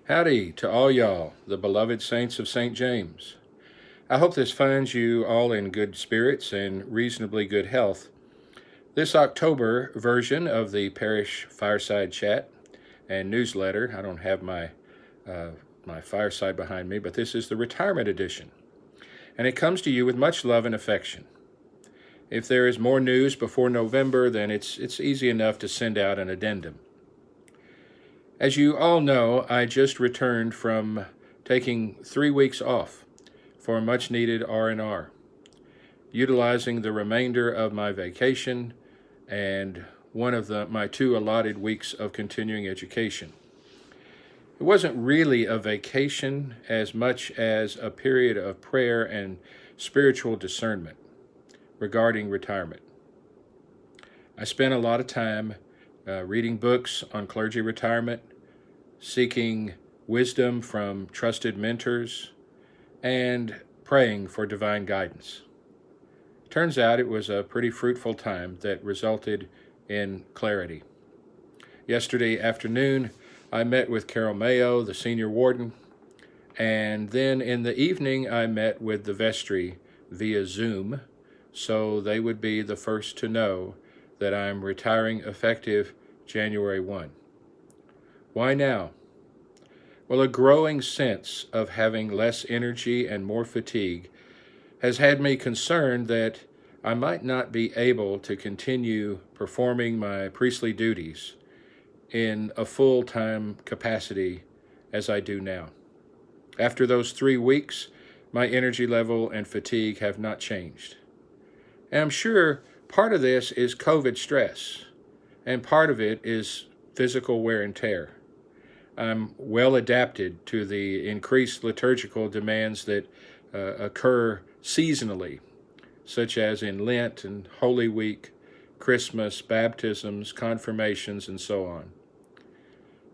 Howdy to all y'all, the beloved saints of St. James. I hope this finds you all in good spirits and reasonably good health. This October version of the parish Fireside chat and newsletter, I don't have my Fireside behind me, but this is the retirement edition. And it comes to you with much love and affection. If there is more news before November, then it's easy enough to send out an addendum. As you all know, I just returned from taking 3 weeks off for much needed R&R, utilizing the remainder of my vacation and one of my 2 allotted weeks of continuing education. It wasn't really a vacation as much as a period of prayer and spiritual discernment regarding retirement. I spent a lot of time reading books on clergy retirement, seeking wisdom from trusted mentors, and praying for divine guidance. Turns out it was a pretty fruitful time that resulted in clarity. Yesterday afternoon, I met with Carol Mayo, the senior warden, and then in the evening I met with the vestry via Zoom, so they would be the first to know that I'm retiring effective January 1. Why now? Well, a growing sense of having less energy and more fatigue has had me concerned that I might not be able to continue performing my priestly duties in a full-time capacity as I do now. After those 3 weeks, my energy level and fatigue have not changed. And I'm sure part of this is COVID stress, and part of it is physical wear and tear. I'm well adapted to the increased liturgical demands that occur seasonally, such as in Lent and Holy Week, Christmas, baptisms, confirmations, and so on.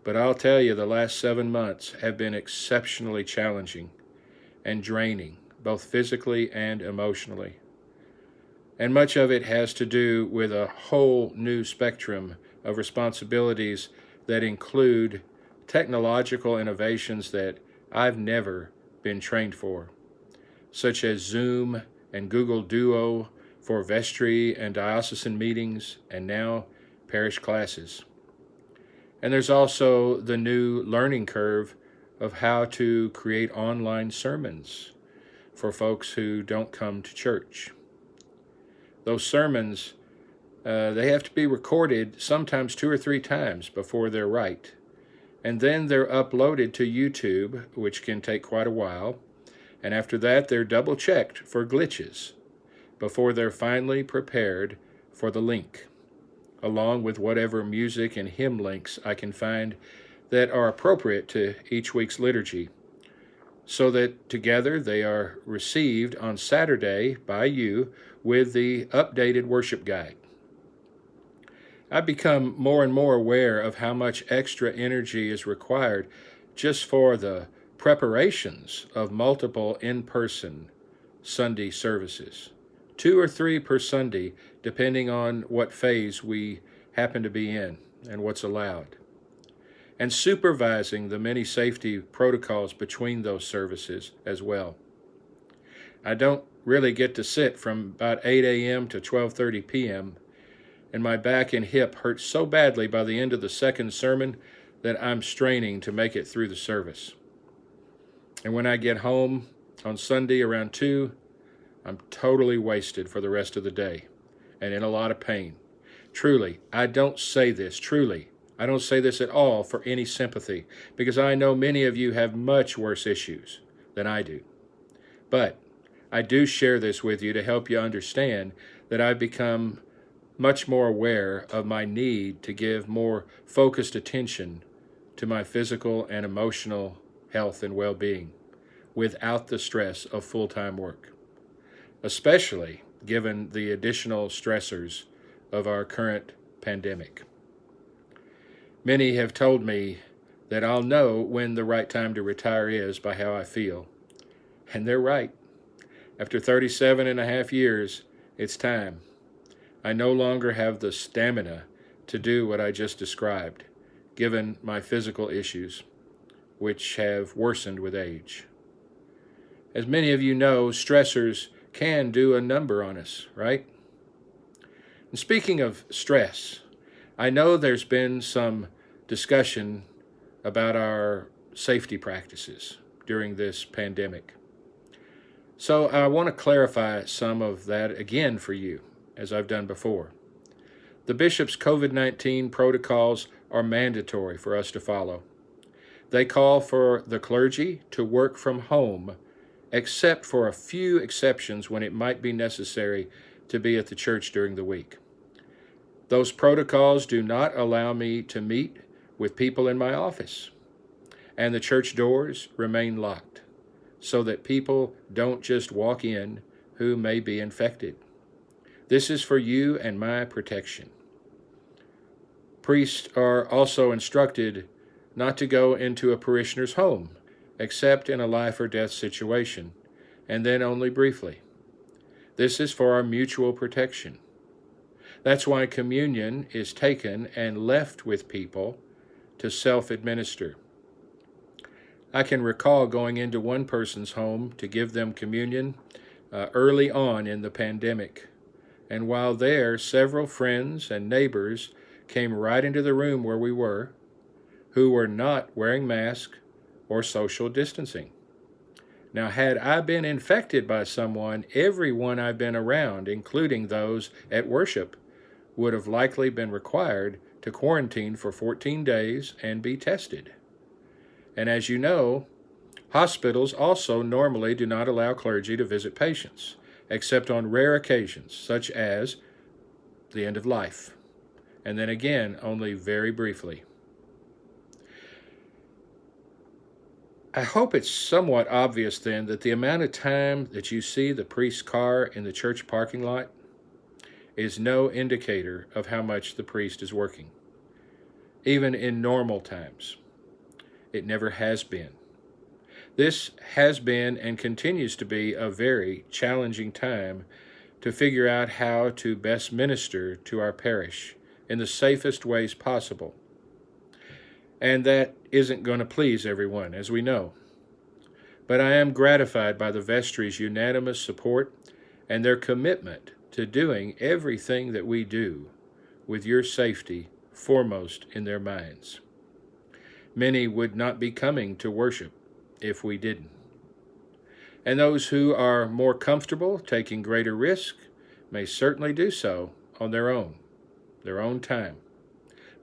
But I'll tell you, the last 7 months have been exceptionally challenging and draining, both physically and emotionally. And much of it has to do with a whole new spectrum of responsibilities that include technological innovations that I've never been trained for, such as Zoom and Google Duo for vestry and diocesan meetings, and now parish classes. And there's also the new learning curve of how to create online sermons for folks who don't come to church. Those sermons, they have to be recorded sometimes 2 or 3 times before they're right. And then they're uploaded to YouTube, which can take quite a while. And after that, they're double-checked for glitches before they're finally prepared for the link, along with whatever music and hymn links I can find that are appropriate to each week's liturgy, so that together they are received on Saturday by you with the updated worship guide. I've become more and more aware of how much extra energy is required just for the preparations of multiple in-person Sunday services, 2 or 3 per Sunday, depending on what phase we happen to be in and what's allowed, and supervising the many safety protocols between those services as well. I don't really get to sit from about 8 a.m. to 12:30 p.m., and my back and hip hurt so badly by the end of the second sermon that I'm straining to make it through the service. And when I get home on Sunday around 2, I'm totally wasted for the rest of the day and in a lot of pain. Truly, I don't say this at all for any sympathy, because I know many of you have much worse issues than I do. But I do share this with you to help you understand that I've become much more aware of my need to give more focused attention to my physical and emotional health and well-being without the stress of full-time work, especially given the additional stressors of our current pandemic. Many have told me that I'll know when the right time to retire is by how I feel. And they're right. After 37 and a half years, it's time. I no longer have the stamina to do what I just described, given my physical issues, which have worsened with age. As many of you know, stressors can do a number on us, right? And speaking of stress, I know there's been some discussion about our safety practices during this pandemic. So I want to clarify some of that again for you, as I've done before. The bishop's COVID-19 protocols are mandatory for us to follow. They call for the clergy to work from home, except for a few exceptions when it might be necessary to be at the church during the week. Those protocols do not allow me to meet with people in my office, and the church doors remain locked so that people don't just walk in who may be infected. This is for you and my protection. Priests are also instructed not to go into a parishioner's home, except in a life or death situation, and then only briefly. This is for our mutual protection. That's why communion is taken and left with people to self-administer. I can recall going into one person's home to give them communion early on in the pandemic. And while there, several friends and neighbors came right into the room where we were, who were not wearing masks or social distancing. Now, had I been infected by someone, everyone I've been around, including those at worship, would have likely been required to quarantine for 14 days and be tested. And as you know, hospitals also normally do not allow clergy to visit patients, except on rare occasions, such as the end of life, and then again, only very briefly. I hope it's somewhat obvious then that the amount of time that you see the priest's car in the church parking lot is no indicator of how much the priest is working, even in normal times. It never has been. This has been and continues to be a very challenging time to figure out how to best minister to our parish in the safest ways possible. And that isn't going to please everyone, as we know. But I am gratified by the vestry's unanimous support and their commitment to doing everything that we do with your safety foremost in their minds. Many would not be coming to worship if we didn't. And those who are more comfortable taking greater risk may certainly do so on their own time.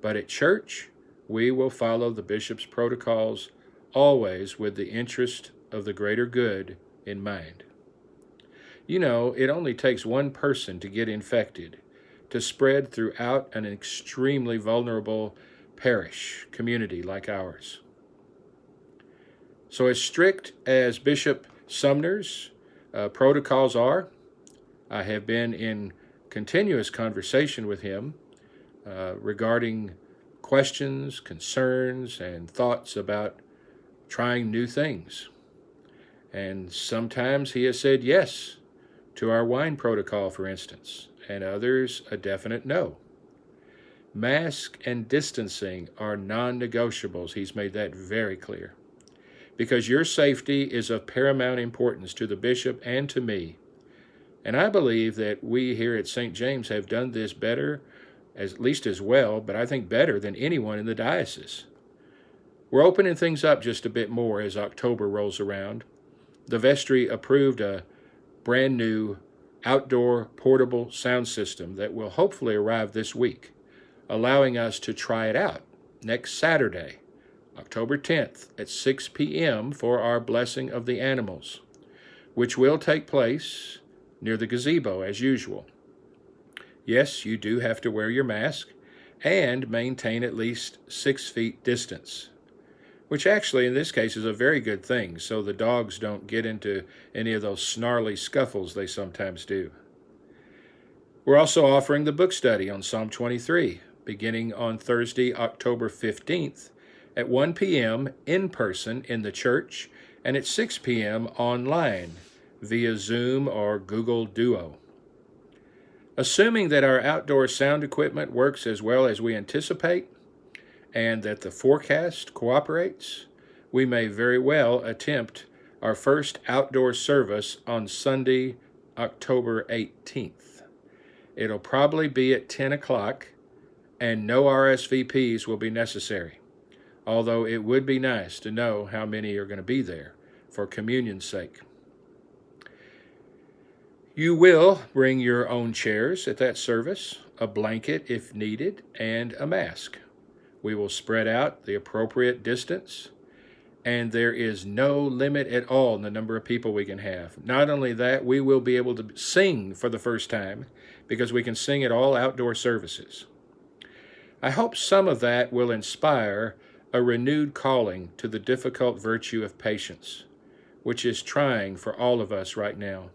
But at church, we will follow the bishop's protocols, always with the interest of the greater good in mind. You know, it only takes one person to get infected to spread throughout an extremely vulnerable parish community like ours. So as strict as Bishop Sumner's protocols are, I have been in continuous conversation with him regarding questions, concerns, and thoughts about trying new things. And sometimes he has said yes to our wine protocol, for instance, and others a definite no. Mask and distancing are non-negotiables. He's made that very clear. Because your safety is of paramount importance to the bishop and to me. And I believe that we here at St. James have done this better, at least as well, but I think better than anyone in the diocese. We're opening things up just a bit more as October rolls around. The vestry approved a brand new outdoor portable sound system that will hopefully arrive this week, allowing us to try it out next Saturday, October 10th at 6 p.m. for our Blessing of the Animals, which will take place near the gazebo as usual. Yes, you do have to wear your mask and maintain at least 6 feet distance, which actually in this case is a very good thing, so the dogs don't get into any of those snarly scuffles they sometimes do. We're also offering the book study on Psalm 23, beginning on Thursday, October 15th at 1 p.m. in person in the church and at 6 p.m. online via Zoom or Google Duo. Assuming that our outdoor sound equipment works as well as we anticipate and that the forecast cooperates, we may very well attempt our first outdoor service on Sunday, October 18th. It'll probably be at 10 o'clock, and no RSVPs will be necessary, although it would be nice to know how many are going to be there for communion's sake. You will bring your own chairs at that service, a blanket if needed, and a mask. We will spread out the appropriate distance, and there is no limit at all in the number of people we can have. Not only that, we will be able to sing for the first time because we can sing at all outdoor services. I hope some of that will inspire a renewed calling to the difficult virtue of patience, which is trying for all of us right now.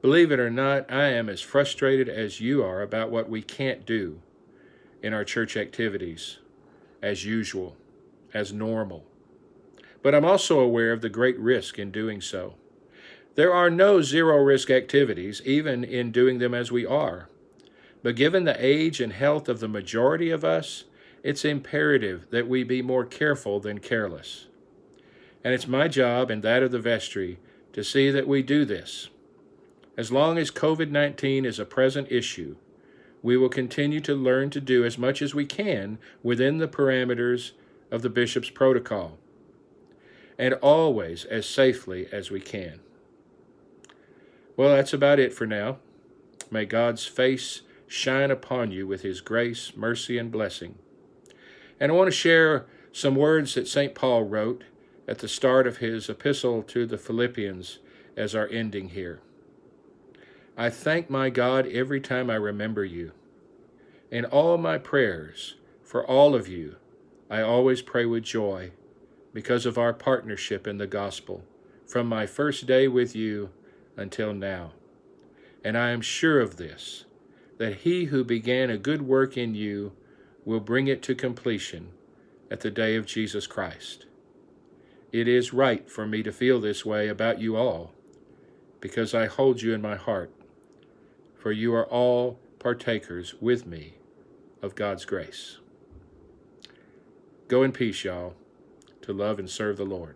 Believe it or not, I am as frustrated as you are about what we can't do in our church activities, as usual, as normal. But I'm also aware of the great risk in doing so. There are no zero-risk activities, even in doing them as we are. But given the age and health of the majority of us, it's imperative that we be more careful than careless. And it's my job and that of the vestry to see that we do this. As long as COVID-19 is a present issue, we will continue to learn to do as much as we can within the parameters of the bishop's protocol, and always as safely as we can. Well, that's about it for now. May God's face shine upon you with his grace, mercy, and blessing. And I want to share some words that St. Paul wrote at the start of his epistle to the Philippians as our ending here. I thank my God every time I remember you. In all my prayers for all of you, I always pray with joy because of our partnership in the gospel from my first day with you until now. And I am sure of this, that he who began a good work in you will bring it to completion at the day of Jesus Christ. It is right for me to feel this way about you all, because I hold you in my heart, for you are all partakers with me of God's grace. Go in peace, y'all, to love and serve the Lord.